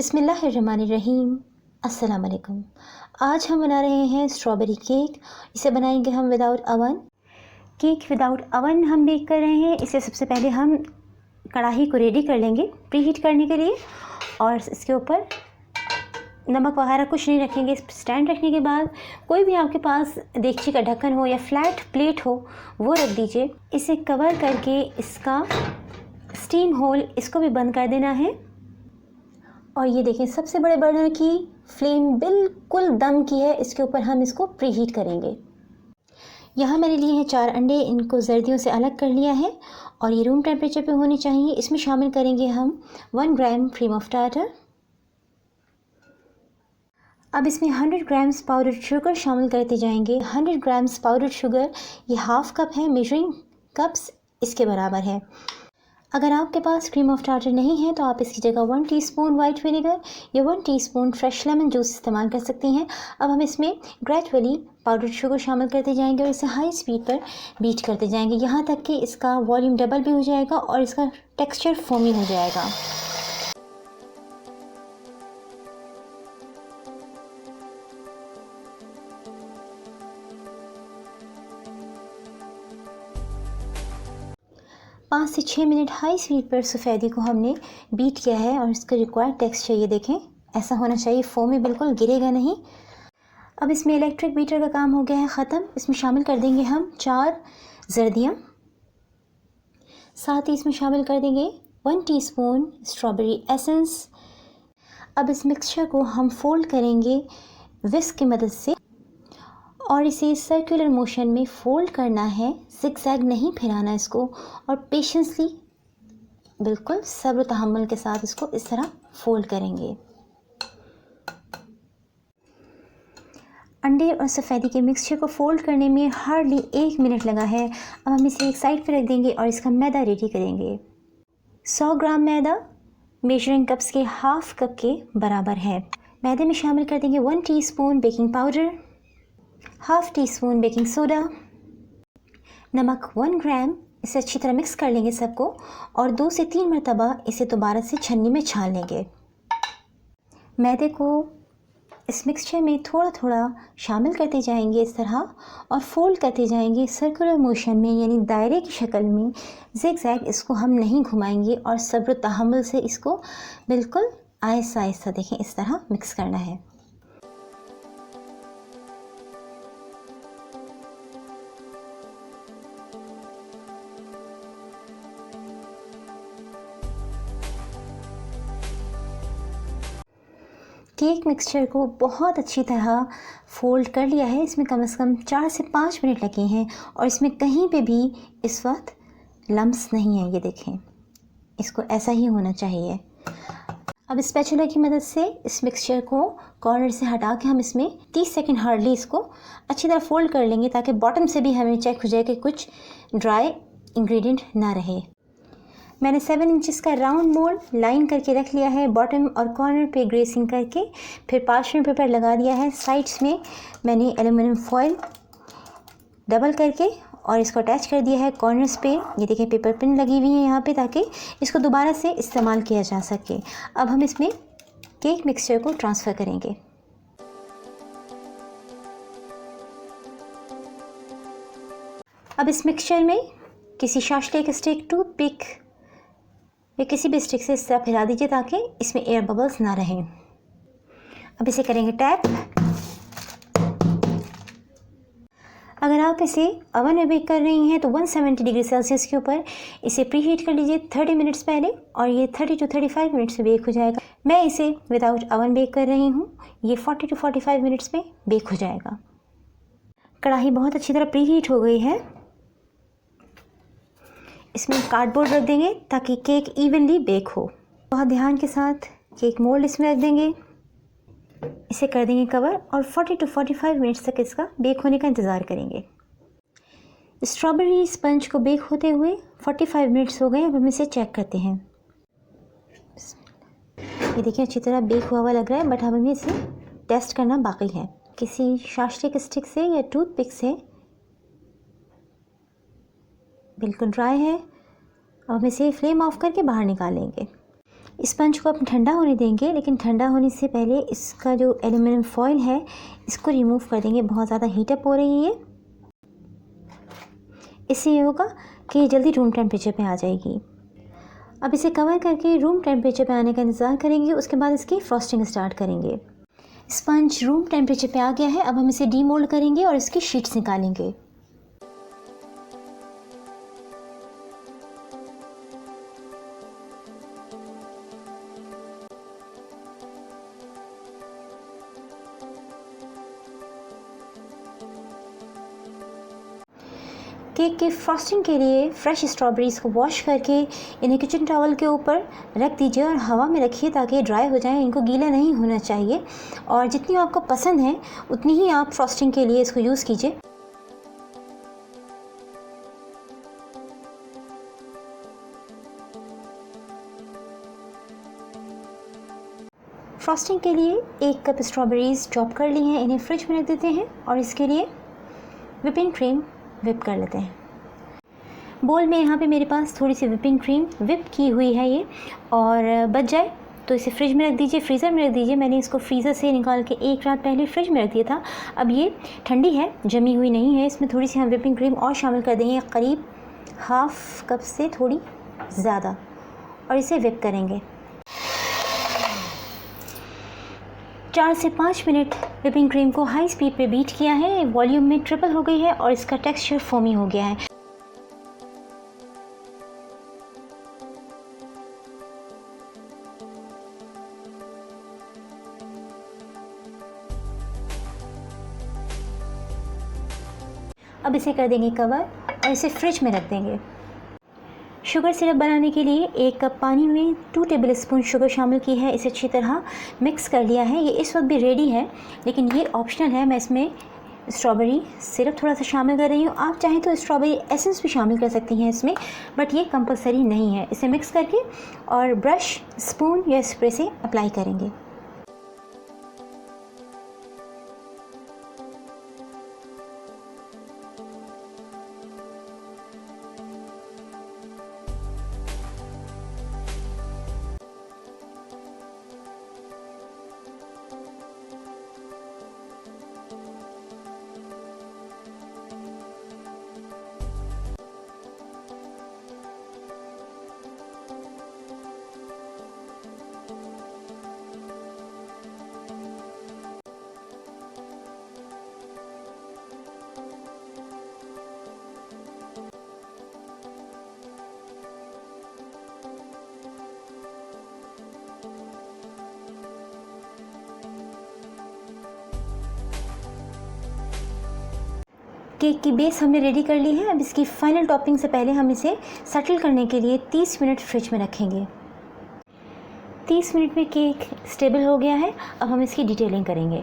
बिस्मिल्लाहिर्रहमानिर्रहीम। अस्सलाम वालेकुम। आज हम बना रहे हैं स्ट्रॉबेरी केक। इसे बनाएंगे हम without oven. Cake without oven हम बेक कर रहे हैं। इससे सबसे पहले हम कढ़ाई को रेडी कर लेंगे प्रीहीट करने के लिए, और इसके ऊपर नमक वगैरह कुछ नहीं रखेंगे। स्टैंड रखने के बाद कोई भी आपके पास देगची का ढक्कन हो या फ्लैट प्लेट हो वो रख दीजिए। इसे कवर करके इसका स्टीम होल इसको भी बंद कर देना है। और ये देखें, सबसे बड़े बर्नर की फ्लेम बिल्कुल दम की है। इसके ऊपर हम इसको प्रीहीट करेंगे। यहाँ मैंने लिए हैं 4 अंडे, इनको जर्दियों से अलग कर लिया है और ये रूम टेम्परेचर पे होने चाहिए। इसमें शामिल करेंगे हम 1 ग्राम क्रीम ऑफ टार्टर। अब इसमें 100 ग्राम्स पाउडर्ड शुगर शामिल करते जाएंगे। 100 ग्राम्स पाउडर्ड शुगर ये हाफ कप है, मेजरिंग कप्स इसके बराबर है। अगर आपके पास क्रीम ऑफ टार्टर नहीं है तो आप इसकी जगह 1 टीस्पून वाइट विनेगर या 1 टीस्पून फ्रेश लेमन जूस इस्तेमाल कर सकती हैं। अब हम इसमें ग्रेजुअली पाउडर्ड शुगर शामिल करते जाएंगे और इसे हाई स्पीड पर बीट करते जाएंगे यहाँ तक कि इसका वॉल्यूम डबल भी हो जाएगा और इसका टेक्सचर फोमी हो जाएगा। पाँच से 6 मिनट हाई स्पीड पर सफ़ेदी को हमने बीट किया है और इसका रिक्वायर्ड टेक्सचर ये देखें ऐसा होना चाहिए, फोमी बिल्कुल गिरेगा नहीं। अब इसमें इलेक्ट्रिक बीटर का काम हो गया है ख़त्म। इसमें शामिल कर देंगे हम 4 जर्दियाँ। साथ ही इसमें शामिल कर देंगे 1 टीस्पून स्ट्रॉबेरी एसेंस। अब इस मिक्सचर को हम फोल्ड करेंगे विस्क की मदद से और इसे सर्कुलर मोशन में फोल्ड करना है, ज़िगज़ैग नहीं फिराना इसको, और पेशेंसली बिल्कुल सब्र तहम्मुल के साथ इसको इस तरह फोल्ड करेंगे। अंडे और सफ़ेदी के मिक्सचर को फोल्ड करने में हार्डली 1 मिनट लगा है। अब हम इसे एक साइड पर रख देंगे और इसका मैदा रेडी करेंगे। 100 ग्राम मैदा मेजरिंग कप्स के हाफ कप के बराबर है। मैदे में शामिल कर देंगे 1 teaspoon baking powder, half teaspoon baking soda, नमक 1 ग्राम। इसे अच्छी तरह मिक्स कर लेंगे सबको और 2 से 3 मरतबा इसे दोबारा से छन्नी में छान लेंगे। मैदे को इस मिक्सचर में थोड़ा थोड़ा शामिल करते जाएंगे इस तरह और फोल्ड करते जाएंगे सर्कुलर मोशन में, यानी दायरे की शक्ल में। ज़िगज़ैग इसको हम नहीं घुमाएंगे और सब्र तहम्मुल से इसको बिल्कुल आहिस्ता आहिस्ता देखें इस तरह मिक्स करना है। केक मिक्सचर को बहुत अच्छी तरह फोल्ड कर लिया है। इसमें कम से कम 4 से 5 मिनट लगे हैं और इसमें कहीं पे भी इस वक्त लम्स नहीं है। ये देखें, इसको ऐसा ही होना चाहिए। अब स्पैचुला की मदद से इस मिक्सचर को कॉर्नर से हटा के हम इसमें 30 सेकंड हार्डली इसको अच्छी तरह फोल्ड कर लेंगे ताकि बॉटम से भी हमें चेक हो जाए कि कुछ ड्राई इंग्रेडिएंट ना रहे। मैंने 7 इंचेस का राउंड मोल्ड लाइन करके रख लिया है, बॉटम और कॉर्नर पे ग्रेसिंग करके फिर पार्चमेंट पेपर लगा दिया है। साइड्स में मैंने एल्युमिनियम फॉइल डबल करके और इसको अटैच कर दिया है कॉर्नर्स पे। ये देखिए पेपर पिन लगी हुई है यहाँ पे ताकि इसको दोबारा से इस्तेमाल किया जा सके। अब हम इसमें केक मिक्सचर को ट्रांसफ़र करेंगे। अब इस मिक्सचर में किसी शाशले के स्टिक, टूथपिक या किसी भी स्टिक से इस तरह फैला दीजिए ताकि इसमें एयर बबल्स ना रहें। अब इसे करेंगे टैप। अगर आप इसे ओवन में बेक कर रही हैं तो 170 डिग्री सेल्सियस के ऊपर इसे प्रीहीट कर लीजिए 30 मिनट्स पहले और ये 30 to 35 मिनट्स में बेक हो जाएगा। मैं इसे विदाउट ओवन बेक कर रही हूँ, ये 40 to 45 मिनट्स में बेक हो जाएगा। कढ़ाई बहुत अच्छी तरह प्रीहीट हो गई है। इसमें कार्डबोर्ड रख देंगे ताकि केक इवनली बेक हो। बहुत ध्यान के साथ केक मोल्ड इसमें रख देंगे, इसे कर देंगे कवर और 40 to 45 मिनट्स तक इसका बेक होने का इंतज़ार करेंगे। स्ट्रॉबेरी स्पंज को बेक होते हुए 45 मिनट्स हो गए। अब हम इसे चेक करते हैं। ये देखिए अच्छी तरह बेक हुआ लग रहा है, बट हमें इसे टेस्ट करना बाकी है। किसी शाशले के स्टिक से या टूथपिक से बिल्कुल ड्राई है। अब हम इसे फ्लेम ऑफ करके बाहर निकालेंगे। स्पंज को आप ठंडा होने देंगे, लेकिन ठंडा होने से पहले इसका जो एल्युमिनियम फॉइल है इसको रिमूव कर देंगे। बहुत ज़्यादा हीटअप हो रही है, इससे ये होगा कि जल्दी रूम टेम्परेचर पे आ जाएगी। अब इसे कवर करके रूम टेम्परेचर पे आने का इंतज़ार करेंगे, उसके बाद इसकी फ्रॉस्टिंग स्टार्ट करेंगे। स्पंज रूम टेम्परेचर पे आ गया है। अब हम इसे डीमोल्ड करेंगे और इसकी शीट्स निकालेंगे। केक के फ्रॉस्टिंग के लिए फ्रेश स्ट्रॉबेरीज़ को वॉश करके इन्हें किचन टॉवल के ऊपर रख दीजिए और हवा में रखिए ताकि ये ड्राई हो जाए। इनको गीला नहीं होना चाहिए और जितनी आपको पसंद है उतनी ही आप फ्रॉस्टिंग के लिए इसको यूज़ कीजिए। फ्रॉस्टिंग के लिए 1 कप स्ट्रॉबेरीज़ चॉप कर ली हैं, इन्हें फ्रिज में रख देते हैं और इसके लिए व्हिपिंग क्रीम विप कर लेते हैं। बोल में यहाँ पे मेरे पास थोड़ी सी व्हिपिंग क्रीम विप की हुई है ये, और बच जाए तो इसे फ्रिज में रख दीजिए, फ्रीज़र में रख दीजिए। मैंने इसको फ्रीज़र से निकाल के 1 रात पहले फ्रिज में रख दिया था। अब ये ठंडी है, जमी हुई नहीं है। इसमें थोड़ी सी हम व्हिपिंग क्रीम और शामिल कर देंगे, करीब ½ कप से थोड़ी ज़्यादा, और इसे विप करेंगे। 4 से 5 मिनट व्हिपिंग क्रीम को हाई स्पीड पे बीट किया है, वॉल्यूम में ट्रिपल हो गई है और इसका टेक्सचर फोमी हो गया है। अब इसे कर देंगे कवर और इसे फ्रिज में रख देंगे। शुगर सिरप बनाने के लिए 1 कप पानी में 2 टेबलस्पून शुगर शामिल की है। इसे अच्छी तरह मिक्स कर लिया है। ये इस वक्त भी रेडी है, लेकिन ये ऑप्शनल है। मैं इसमें स्ट्रॉबेरी सिरप थोड़ा सा शामिल कर रही हूँ। आप चाहें तो स्ट्रॉबेरी एसेंस भी शामिल कर सकती हैं इसमें, बट ये कंपलसरी नहीं है। इसे मिक्स करके और ब्रश, स्पून या स्प्रे से अप्लाई करेंगे। केक की बेस हमने रेडी कर ली है। अब इसकी फाइनल टॉपिंग से पहले हम इसे सेटल करने के लिए 30 मिनट फ्रिज में रखेंगे। 30 मिनट में केक स्टेबल हो गया है। अब हम इसकी डिटेलिंग करेंगे।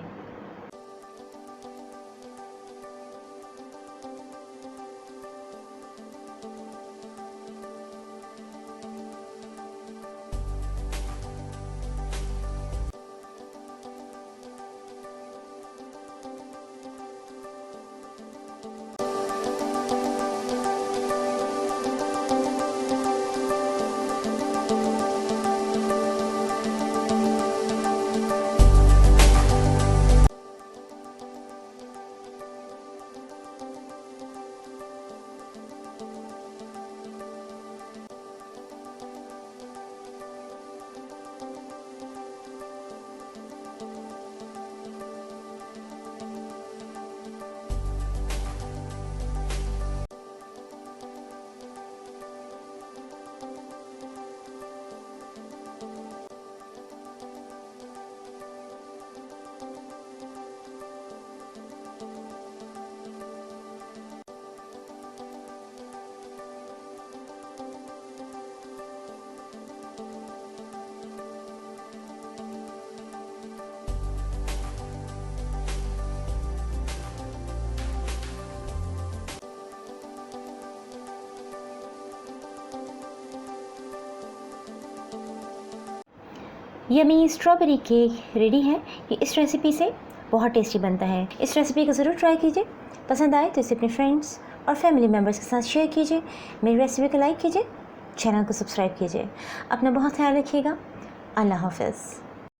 यमी स्ट्रॉबेरी केक रेडी है। ये इस रेसिपी से बहुत टेस्टी बनता है। इस रेसिपी को ज़रूर ट्राई कीजिए। पसंद आए तो इसे अपने फ्रेंड्स और फैमिली मेम्बर्स के साथ शेयर कीजिए। मेरी रेसिपी को लाइक कीजिए, चैनल को सब्सक्राइब कीजिए। अपना बहुत ख्याल रखिएगा। अल्लाह हाफ़िज़।